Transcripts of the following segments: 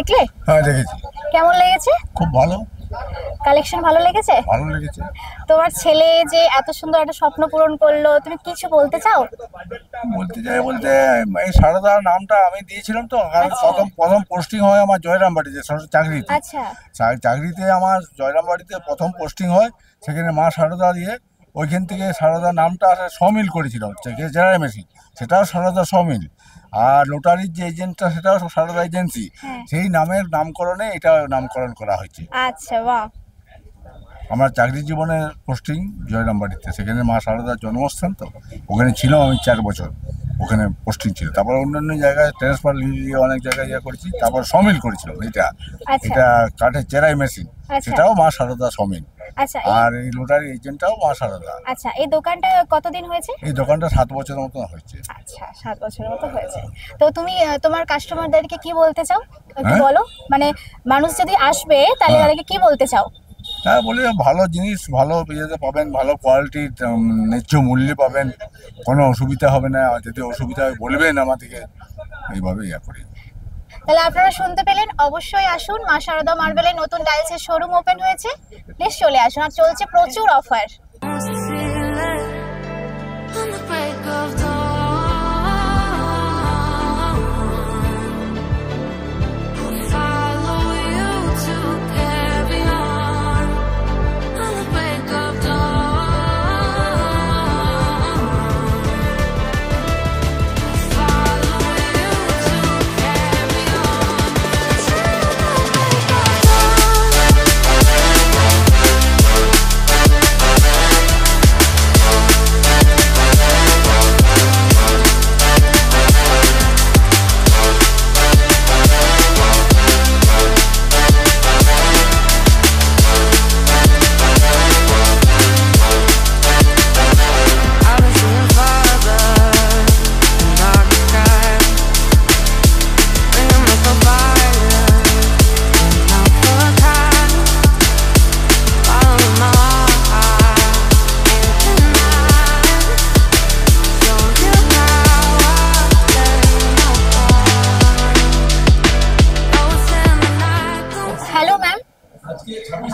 দেখলে? হ্যাঁ দেখেছি। কেমন লেগেছে? খুব ভালো। কালেকশন ভালো লেগেছে? ভালো লেগেছে। তোমার ছেলে যে এত সুন্দর একটা স্বপ্ন পূরণ করলো, তুমি কিছু বলতে চাও? বলতে চাই বলতে এই সারদা নামটা আমি দিয়েছিলাম তো, কারণ প্রথম পোস্টিং হয় আমার জয়রামবাটিতে চাকরিতে। আচ্ছা। চাকরিতে আমার জয়রামবাটিতে প্রথম পোস্টিং হয়, সেখানে মা সারদা দিয়ে ওইখান থেকে সারদা নামটা সমিল করেছিল, জেনারেল মেশিন সেটাও সারদা সমিল, আর লোটারির যে এজেন্টটা সেটাও সারদা এজেন্সি, সেই নামের নামকরণে এটা নামকরণ করা হয়েছে। আচ্ছা, বাহ। আমার চাকরি জীবনের পোস্টিং জয়রামবাটিতে, সেখানে মা সারদার জন্মস্থান, তো ওখানে ছিল আমি 4 বছর, ওখানে পোস্টিং ছিল। তারপর অন্যান্য জায়গায় ট্রান্সফার নিয়ে অনেক জায়গায় করেছি, তারপর সমিল করেছিলাম এটা কাঠের চেরাই মেশিন, সেটাও মা সারদা সমিল। আচ্ছা, আর এই লোটারি এজেন্টটাও মা সারদা। আচ্ছা, এই দোকানটা কতদিন হয়েছে? এই দোকানটা 7 বছরের মতো হয়েছে। আচ্ছা, 7 বছরের মতো হয়েছে। তো তুমি তোমার কাস্টমারদেরকে কি বলতে চাও একটু বলো, মানে মানুষ যদি আসবে তাহলে তাদেরকে কি বলতে চাও? হ্যাঁ, বলি ভালো জিনিস, ভালো ইয়েতে পাবেন, ভালো কোয়ালিটির ন্যায্য মূল্যে পাবেন, কোনো অসুবিধা হবে না। যদি অসুবিধা হয় বলবেন আমাদেরকে, এইভাবে করি। তাহলে আপনারা শুনতে পেলেন, অবশ্যই আসুন। মা সারদা মার্বেলের নতুন টাইলসের শোরুম ওপেন হয়েছে, প্লিজ চলে আসুন। আর চলছে প্রচুর অফার।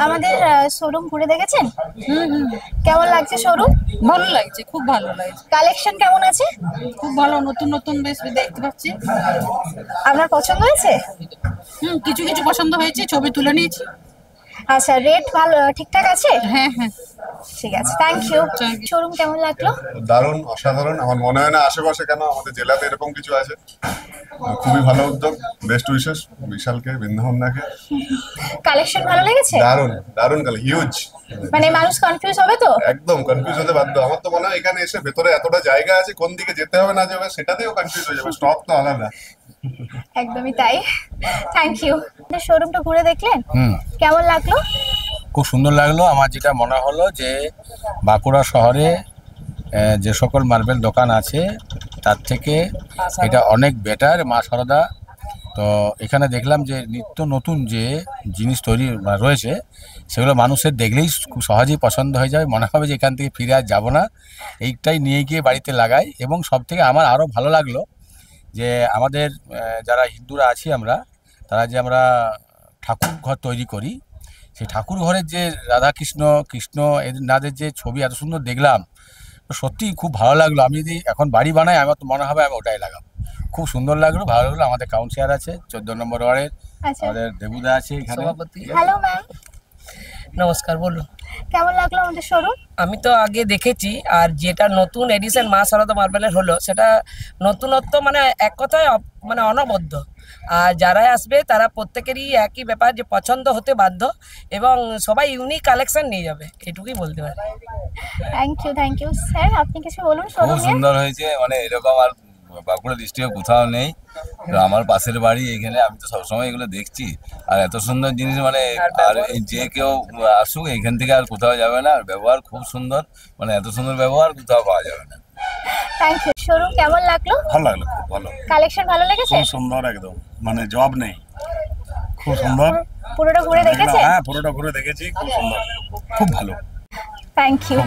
আমাদের শোরুম ঘুরে দেখেছেন? কেমন লাগছে শোরুম? ভালো লাগছে, খুব ভালো লাগছে। কালেকশন কেমন আছে? খুব ভালো, নতুন নতুন বেশ দেখতে পাচ্ছি। আপনার পছন্দ হয়েছে? কিছু কিছু পছন্দ হয়েছে, ছবি তুলে নিয়েছি। আচ্ছা, রেট ভালো ঠিকঠাক আছে? হ্যাঁ হ্যাঁ, ঠিক আছে, থ্যাংক ইউ। শোরুম কেমন লাগলো? দারুণ, অসাধারণ। আমার মনে হয় না আশেপাশে কেন আমাদের জেলাতে এরকম কিছু আছে। খুবই ভালো উদ্যোগ, বেস্ট উইশেস বিশালকে, বৃন্দাবনদাকে। কালেকশন ভালো লেগেছে? দারুণ দারুণ, হিউজ। মানে মানুষ কনফিউজ হবে তো? একদম কনফিউজ হতে বাধ্য। আমার তো মনে হয় এখানে এসে ভেতরে এতটা জায়গা আছে, কোন দিকে যেতে হবে না যাবে সেটাতেও কনফিউজ হয়ে যাবে, স্টক তো আলাদা। একদমই তাই, থ্যাংক ইউ। শোরুমটা ঘুরে দেখলেন, কেমন লাগলো? খুব সুন্দর লাগলো। আমার যেটা মনে হলো যে বাঁকুড়া শহরে যে সকল মার্বেল দোকান আছে তার থেকে এটা অনেক বেটার মা সারদা। তো এখানে দেখলাম যে নিত্য নতুন যে জিনিস তৈরি রয়েছে সেগুলো মানুষের দেখলেই খুব সহজেই পছন্দ হয়ে যায়, মনে হবে যে এখান থেকে ফিরে আর যাবো না, এইটাই নিয়ে গিয়ে বাড়িতে লাগাই। এবং সব থেকে আমার আরও ভালো লাগলো যে আমাদের যারা হিন্দুরা আছি আমরা, তারা যে আমরা ঠাকুর ঘর তৈরি করি, সেই ঠাকুর ঘরের যে রাধাকৃষ্ণ কৃষ্ণ এনাদের যে ছবি এত সুন্দর দেখলাম, সত্যিই খুব ভালো লাগলো। আমি যদি এখন বাড়ি বানাই আমার তো মনে হবে আমি ওটাই লাগাবো। খুব সুন্দর লাগলো, ভালো লাগলো। আমাদের কাউন্সিলর আছে 14 নম্বর ওয়ার্ডের, আমাদের দেবুদা আছে এখানে। হ্যালো ম্যাম, নমস্কার, বলুন কেমন লাগলো আমাদের শোরুম? আমি তো আগে দেখেছি, আর যেটা নতুন এডিশন মা সারদা মার্বেলের হলো সেটা নতুনত্ব, মানে এক কথায় মানে অনবদ্য। আর যারাই আসবে তারা প্রত্যেকেরই একই ব্যাপার যে পছন্দ হতে বাধ্য, এবং সবাই ইউনিক কালেকশন নিয়ে যাবে, এটুকুই বলতে পারি। Thank you sir. আপনি কিছু বলুন। খুব সুন্দর হয়েছে, মানে এরকম আর বাঁকুড়া ডিস্ট্রিক্টে কোথাও নেই। তো আমার পাশের বাড়ি এখানে, আমি তো সবসময় এগুলো দেখছি, আর এত সুন্দর জিনিস, মানে আর যে কেউ আসুক এখান থেকে আর কোথাও যাবে না। আর ব্যবহার খুব সুন্দর, মানে এত সুন্দর ব্যবহার কোথাও পাওয়া যাবে না। Thank you. শোরুম কেমন লাগলো? ভালো লাগলো, খুব ভালো। কালেকশন ভালো লেগেছে? খুব সুন্দর, একদম মানে জব নেই, খুব সুন্দর। পুরোটা ঘুরে দেখেছেন? হ্যাঁ, পুরোটা ঘুরে দেখেছি, খুব সুন্দর, খুব ভালো। Thank you.